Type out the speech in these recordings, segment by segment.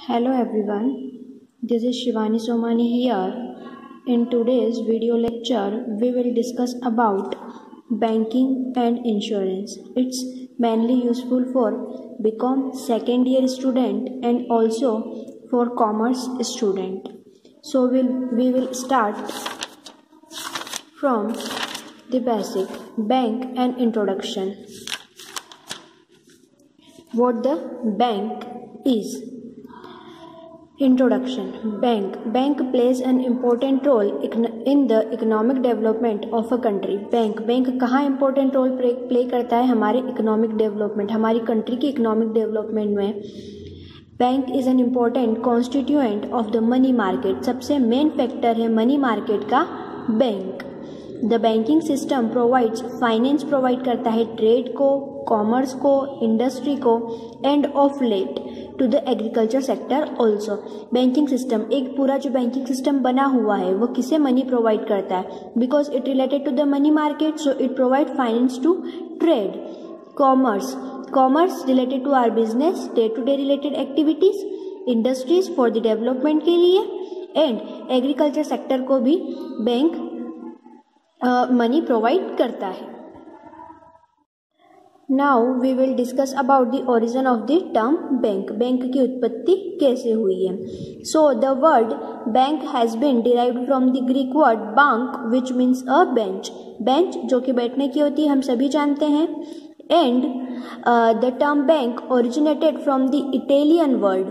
Hello everyone, this is Shivani Somani here. In today's video lecture, we will discuss about banking and insurance. It's mainly useful for BCom second year student and also for commerce student. So we will start from the basic bank and introduction. What the bank is. Introduction. Bank plays an important role in the economic development of a country. Bank कहाँ important role play करता है हमारे economic development, हमारी country की economic development में. Bank is an important constituent of the money market. सबसे main factor है money market का bank. The banking system provides finance provide करता है ट्रेड को, कॉमर्स को, इंडस्ट्री को and of late to the agriculture sector also. Banking system, एक पूरा जो बैंकिंग सिस्टम बना हुआ है वो किसे मनी प्रोवाइड करता है? Because it related to the money market, so it provide finance to trade. Commerce related to our business, day to day related activities. Industries for the development के लिए and agriculture sector को भी bank money provide करता है. Now we will discuss about the origin of the term bank. Bank की उत्पत्ति कैसे हुई है? So the word bank has been derived from the Greek word bank which means a bench. Bench जो कि बैठने की होती है, हम सभी जानते हैं. And the term bank originated from the Italian word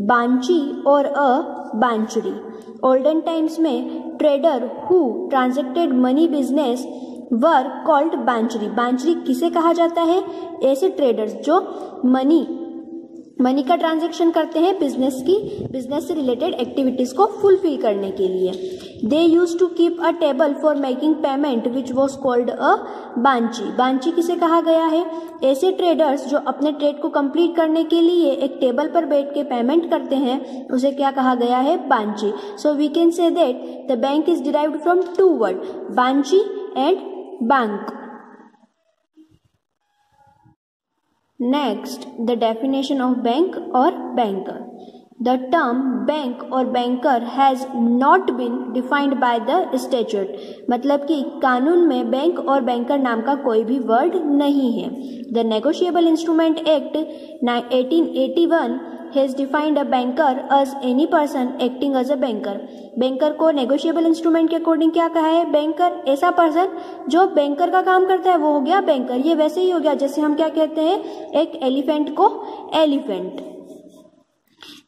banchi और अ बांचरी. ओल्डन टाइम्स में trader who transacted money business were called bancheri. बांचरी किसे कहा जाता है? ऐसे ट्रेडर्स जो मनी का ट्रांजेक्शन करते हैं बिजनेस से रिलेटेड एक्टिविटीज को फुलफिल करने के लिए. They use to keep a table for making payment which was called a banchi. बांची किसे कहा गया है? ऐसे ट्रेडर्स जो अपने ट्रेड को कंप्लीट करने के लिए एक टेबल पर बैठ के पेमेंट करते हैं उसे क्या कहा गया है? Banchi. So we can say that the bank is derived from two word, banchi and bank. Next, the definition of bank or banker. The term bank or banker has not been defined by the statute. मतलब कि कानून में bank और banker नाम का कोई भी word नहीं है. The Negotiable Instrument Act 1881 has defined a banker as any person acting as a banker. Banker को नेगोशिएबल इंस्ट्रूमेंट के अकॉर्डिंग क्या कहा है? बैंकर, ऐसा पर्सन जो बैंकर का काम करता है वो हो गया बैंकर. ये वैसे ही हो गया जैसे हम क्या कहते हैं एक एलिफेंट को elephant.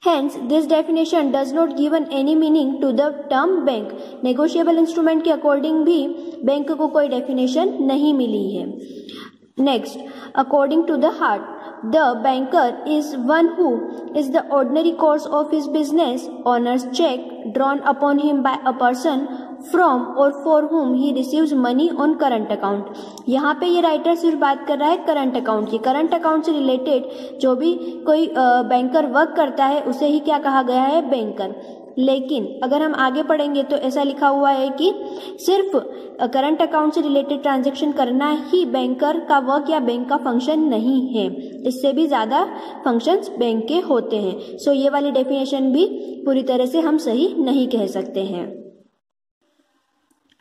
Hence, this definition does not given any meaning to the term bank. Negotiable instrument के अकॉर्डिंग भी बैंक को कोई डेफिनेशन नहीं मिली है. Next, according to the Hart, the banker is one who is the ordinary course of his business, owner's check drawn upon him by a person from or for whom he receives money on current account. यहाँ पे ये writer सिर्फ बात कर रहा है current account की. Current account से रिलेटेड जो भी कोई बैंकर वर्क करता है उसे ही क्या कहा गया है? बैंकर. लेकिन अगर हम आगे पढ़ेंगे तो ऐसा लिखा हुआ है कि सिर्फ करंट अकाउंट से रिलेटेड ट्रांजैक्शन करना ही बैंकर का वर्क या बैंक का फंक्शन नहीं है. इससे भी ज़्यादा फंक्शंस बैंक के होते हैं. सो ये वाली डेफिनेशन भी पूरी तरह से हम सही नहीं कह सकते हैं.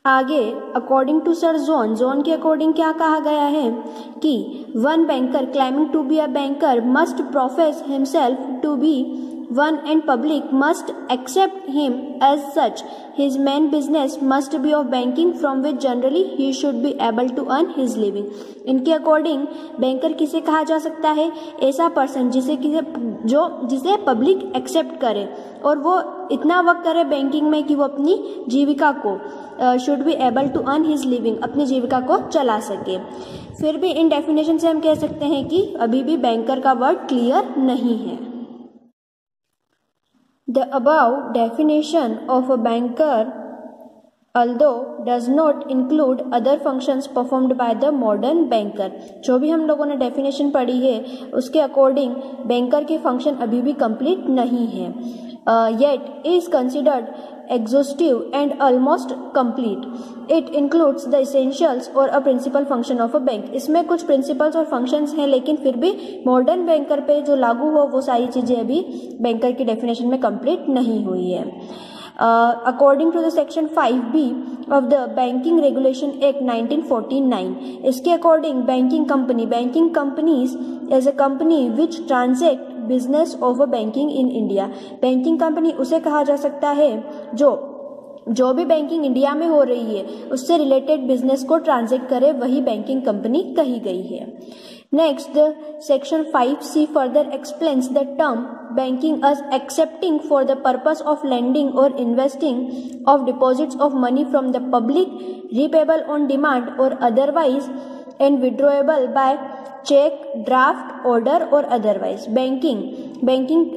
आगे अकॉर्डिंग टू सर जोन के अकॉर्डिंग क्या कहा गया है कि one banker claiming to be a banker must profess himself to be one and public must accept him as such. His main business must be of banking from which generally he should be able to earn his living. इनके according banker किसे कहा जा सकता है? ऐसा person जिसे public accept करे और वो इतना वर्क करे बैंकिंग में कि वो अपनी जीविका को should be able to earn his living, अपनी जीविका को चला सके. फिर भी इन डेफिनेशन से हम कह सकते हैं कि अभी भी बैंकर का वर्ड क्लियर नहीं है. The above definition of a banker although does not include other functions performed by the modern banker। जो भी हम लोगों ने डेफिनेशन पढ़ी है उसके अकॉर्डिंग बैंकर के फंक्शन अभी भी कंप्लीट नहीं है। yet is considered exhaustive and almost complete. It includes the essentials or a principal function of a bank। इसमें कुछ प्रिंसिपल्स और फंक्शंस हैं लेकिन फिर भी मॉडर्न बैंकर पे जो लागू हो वो सारी चीज़ें अभी बैंकर की डेफिनेशन में कंप्लीट नहीं हुई है। According to the section 5B of the banking regulation act 1949, इसके according banking companies as a company which transact business of a banking in India. Banking company उसे कहा जा सकता है जो भी बैंकिंग इंडिया में हो रही है उससे रिलेटेड बिजनेस को ट्रांजैक्ट करे, वही बैंकिंग कंपनी कही गई है। Next, section 5C further explains the term banking as accepting for the purpose of lending or investing of deposits of money from the public, repayable on demand or otherwise, and withdrawable by check, draft, order or otherwise। Banking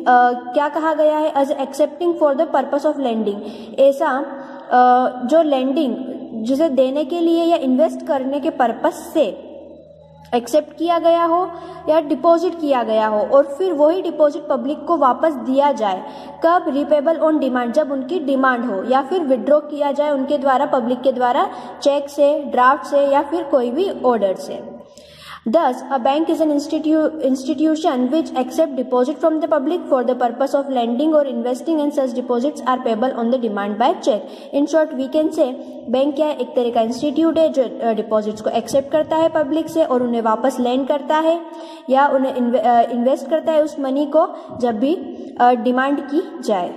क्या कहा गया है? as accepting for the purpose of lending, ऐसा जो lending जिसे देने के लिए या इन्वेस्ट करने के पर्पस से एक्सेप्ट किया गया हो या डिपॉजिट किया गया हो और फिर वही डिपॉजिट पब्लिक को वापस दिया जाए। कब? रिपेबल ऑन डिमांड, जब उनकी डिमांड हो, या फिर विड्रॉ किया जाए उनके द्वारा, पब्लिक के द्वारा, चेक से, ड्राफ्ट से या फिर कोई भी ऑर्डर से। Thus, a bank is an institution which accept deposit from the public for the purpose of lending or investing, and such deposits are payable on the demand by check। In short, we can say bank क्या है? एक तरह का institute है जो deposits को accept करता है पब्लिक से और उन्हें वापस लेंड करता है या उन्हें इन्वेस्ट करता है उस मनी को जब भी डिमांड की जाए।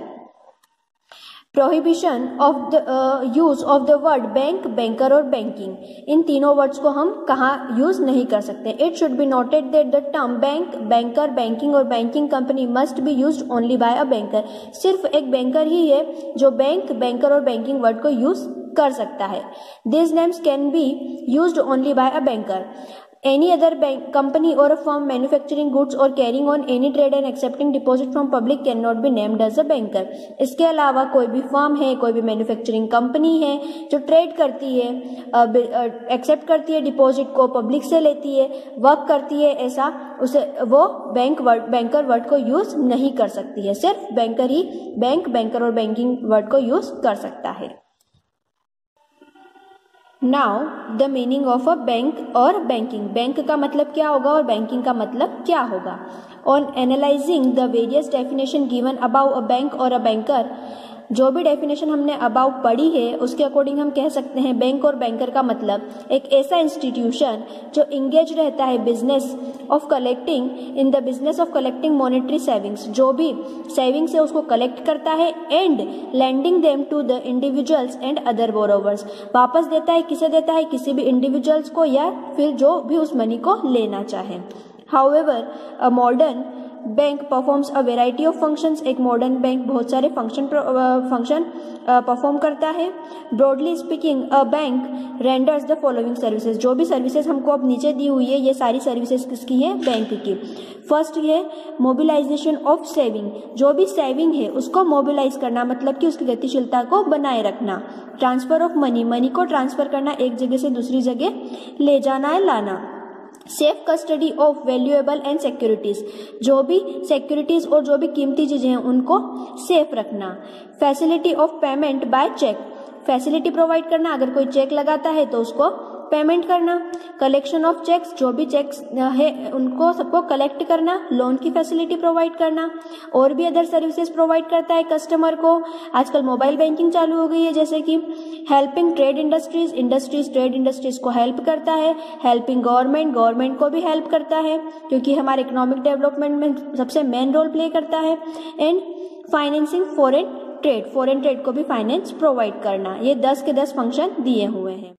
Prohibition of the use of the word bank, banker और बैंकिंग, इन तीनों वर्ड्स को हम कहाँ यूज नहीं कर सकते। It should be noted that the term bank, banker, banking और banking company must be used only by a banker. सिर्फ एक बैंकर ही है जो बैंक, बैंकर और बैंकिंग वर्ड को यूज कर सकता है। These names can be used only by a banker। Any other bank, company or a firm manufacturing goods or carrying on any trade and accepting deposit from public cannot be named as a banker। इसके अलावा कोई भी firm है, कोई भी manufacturing company है जो trade करती है, एक्सेप्ट करती है डिपॉजिट को, पब्लिक से लेती है, वर्क करती है, ऐसा उसे वो बैंकर वर्ड को यूज नहीं कर सकती है। सिर्फ बैंकर ही बैंक, बैंकर और बैंकिंग वर्ड को यूज कर सकता है। Now the meaning of a bank और बैंकिंग। बैंक का मतलब क्या होगा और बैंकिंग का मतलब क्या होगा? On analysing the various definition given about a bank और अ बैंकर, जो भी डेफिनेशन हमने अबाउ पढ़ी है उसके अकॉर्डिंग हम कह सकते हैं बैंक और बैंकर का मतलब एक ऐसा इंस्टीट्यूशन जो इंगेज रहता है business of collecting in the business of collecting monetary savings, जो भी सेविंग्स है उसको कलेक्ट करता है, and lending them to the individuals and other borrowers, वापस देता है, किसे देता है? किसी भी इंडिविजुअल्स को या फिर जो भी उस मनी को लेना चाहे। However a modern bank performs a variety of functions, एक मॉडर्न बैंक बहुत सारे फंक्शन परफॉर्म करता है। Broadly speaking a bank renders the following services, जो भी सर्विसेज हमको अब नीचे दी हुई है ये सारी सर्विसेज किसकी है? बैंक की। फर्स्ट है मोबिलाइजेशन ऑफ सेविंग, जो भी सेविंग है उसको मोबिलाइज करना, मतलब कि उसकी गतिशीलता को बनाए रखना। ट्रांसफर ऑफ मनी, मनी को ट्रांसफर करना, एक जगह से दूसरी जगह ले जाना है, लाना। Safe custody of valuable and securities, जो भी सिक्योरिटीज और जो भी कीमती चीजें हैं उनको सेफ रखना। Facility of payment by cheque, facility provide करना, अगर कोई चेक लगाता है तो उसको पेमेंट करना। कलेक्शन ऑफ चेक्स, जो भी चेक्स है उनको सबको कलेक्ट करना। लोन की फैसिलिटी प्रोवाइड करना। और भी अदर सर्विसेज प्रोवाइड करता है कस्टमर को। आजकल मोबाइल बैंकिंग चालू हो गई है, जैसे कि helping trade industries trade industries को हेल्प करता है। हेल्पिंग गवर्नमेंट को भी हेल्प करता है क्योंकि हमारे इकोनॉमिक डेवलपमेंट में सबसे मेन रोल प्ले करता है। एंड फाइनेंसिंग फॉरेन ट्रेड को भी फाइनेंस प्रोवाइड करना। ये 10 के 10 फंक्शन दिए हुए हैं।